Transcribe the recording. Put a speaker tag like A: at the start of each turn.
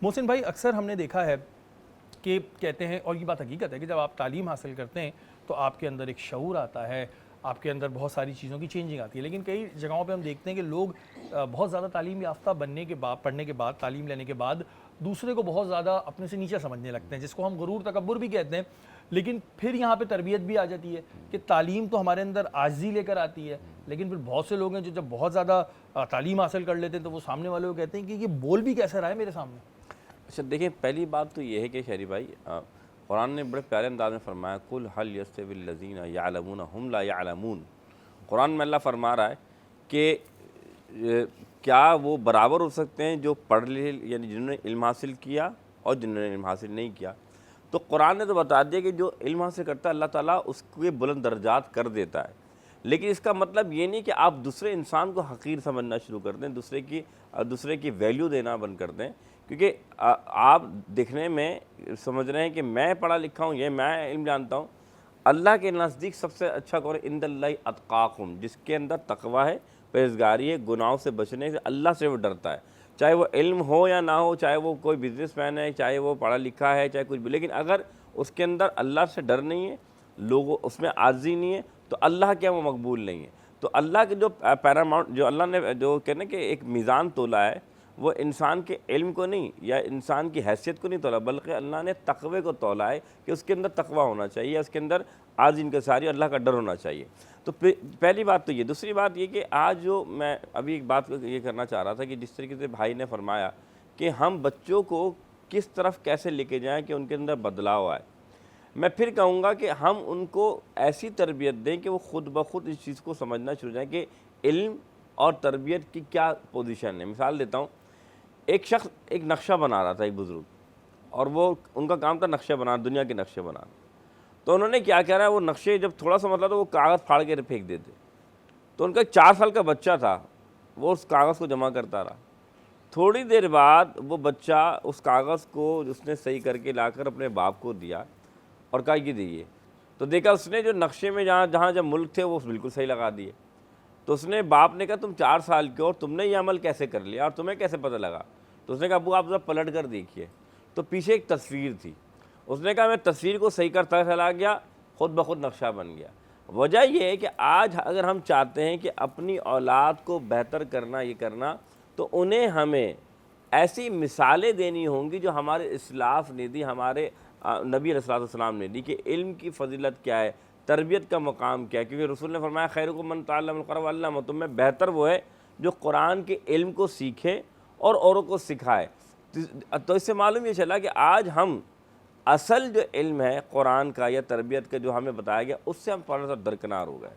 A: محسن بھائی، اکثر ہم نے دیکھا ہے کہ کہتے ہیں، اور یہ بات حقیقت ہے، کہ جب آپ تعلیم حاصل کرتے ہیں تو آپ کے اندر ایک شعور آتا ہے، آپ کے اندر بہت ساری چیزوں کی چینجنگ آتی ہے. لیکن کئی جگہوں پہ ہم دیکھتے ہیں کہ لوگ بہت زیادہ تعلیم یافتہ بننے کے بعد، پڑھنے کے بعد، تعلیم لینے کے بعد دوسرے کو بہت زیادہ اپنے سے نیچے سمجھنے لگتے ہیں، جس کو ہم غرور تکبر بھی کہتے ہیں. لیکن پھر یہاں پہ تربیت بھی آ جاتی ہے کہ تعلیم تو ہمارے اندر عاجزی لے کر آتی ہے. لیکن پھر بہت سے لوگ ہیں جو جب بہت زیادہ تعلیم حاصل کر لیتے ہیں تو وہ سامنے والے کو کہتے ہیں کہ یہ بول بھی کیسے رہا ہے میرے سامنے.
B: اچھا دیکھیں، پہلی بات تو یہ ہے کہ شہری بھائی، قرآن نے بڑے پیارے انداز میں فرمایا، قُلْ هَلْ يَسْتَوِي الَّذِينَ يَعْلَمُونَ هُمْ لَا يَعْلَمُونَ. قرآن میں اللہ فرما رہا ہے کہ کیا وہ برابر ہو سکتے ہیں جو پڑھ لے، یعنی جنہوں نے علم حاصل کیا اور جنہوں نے علم حاصل نہیں کیا. تو قرآن نے تو بتا دیا کہ جو علم حاصل کرتا ہے اللہ تعالیٰ اس کے بلند درجات کر دیتا ہے. لیکن اس کا مطلب یہ نہیں کہ آپ دوسرے انسان کو حقیر سمجھنا شروع کر دیں، دوسرے کی ویلیو دینا بند کر دیں. کیونکہ آپ دیکھنے میں سمجھ رہے ہیں کہ میں پڑھا لکھا ہوں، یہ میں علم جانتا ہوں. اللہ کے نزدیک سب سے اچھا کون ہے؟ عند اللہ اتقاکم، جس کے اندر تقوی ہے، پرہیزگاری ہے، گناہوں سے بچنے سے، اللہ سے وہ ڈرتا ہے. چاہے وہ علم ہو یا نہ ہو، چاہے وہ کوئی بزنس مین ہے، چاہے وہ پڑھا لکھا ہے، چاہے کچھ بھی، لیکن اگر اس کے اندر اللہ سے ڈر نہیں ہے، لوگوں اس میں عاجزی نہیں ہے، تو اللہ کیا وہ مقبول نہیں ہے. تو اللہ کے جو پیراماؤنٹ، جو اللہ نے جو کہنا کہ ایک میزان تولا ہے، وہ انسان کے علم کو نہیں یا انسان کی حیثیت کو نہیں تولا، بلکہ اللہ نے تقوی کو تولا ہے کہ اس کے اندر تقوی ہونا چاہیے، اس کے اندر عاجزی انکساری اور اللہ کا ڈر ہونا چاہیے. تو پہلی بات تو یہ. دوسری بات یہ کہ آج جو میں ابھی ایک بات یہ کرنا چاہ رہا تھا کہ جس طریقے سے بھائی نے فرمایا کہ ہم بچوں کو کس طرف کیسے لے کے جائیں کہ ان کے اندر بدلاؤ آئے. میں پھر کہوں گا کہ ہم ان کو ایسی تربیت دیں کہ وہ خود بخود اس چیز کو سمجھنا شروع جائیں کہ علم اور تربیت کی کیا پوزیشن ہے. مثال دیتا ہوں، ایک شخص ایک نقشہ بنا رہا تھا، ایک بزرگ، اور وہ ان کا کام تھا نقشے بنانا، دنیا کے نقشے بنانا. تو انہوں نے کیا کہہ رہا ہے، وہ نقشے جب تھوڑا سا مطلب تو وہ کاغذ پھاڑ کے پھینک دیتے. تو ان کا 4 سال کا بچہ تھا، وہ اس کاغذ کو جمع کرتا رہا. تھوڑی دیر بعد وہ بچہ اس کاغذ کو اس نے صحیح کر کے لا کر اپنے باپ کو دیا اور کہا یہ دیے. تو دیکھا اس نے جو نقشے میں جہاں جب ملک تھے وہ بالکل صحیح لگا دیے. تو اس نے باپ نے کہا تم 4 سال کے اور تم نے یہ عمل کیسے کر لیا اور تمہیں کیسے پتہ لگا؟ تو اس نے کہا ابو آپ ذرا پلٹ کر دیکھیے. تو پیچھے ایک تصویر تھی. اس نے کہا میں تصویر کو صحیح کرتا چلا گیا، خود بخود نقشہ بن گیا. وجہ یہ ہے کہ آج اگر ہم چاہتے ہیں کہ اپنی اولاد کو بہتر کرنا، یہ کرنا، تو انہیں ہمیں ایسی مثالیں دینی ہوں گی جو ہمارے اسلاف نے دی، ہمارے نبی علیہ السلام نے دی، کہ علم کی فضیلت کیا ہے، تربیت کا مقام کیا ہے. کیونکہ رسول نے فرمایا خیرکم من تعلم القرآن وعلمہ، تم میں بہتر وہ ہے جو قرآن کے علم کو سیکھے اور اوروں کو سکھائے. تو اس سے معلوم یہ چلا کہ آج ہم اصل جو علم ہے قرآن کا یا تربیت کا جو ہمیں بتایا گیا، اس سے ہم تھوڑا سا درکنار ہو گئے.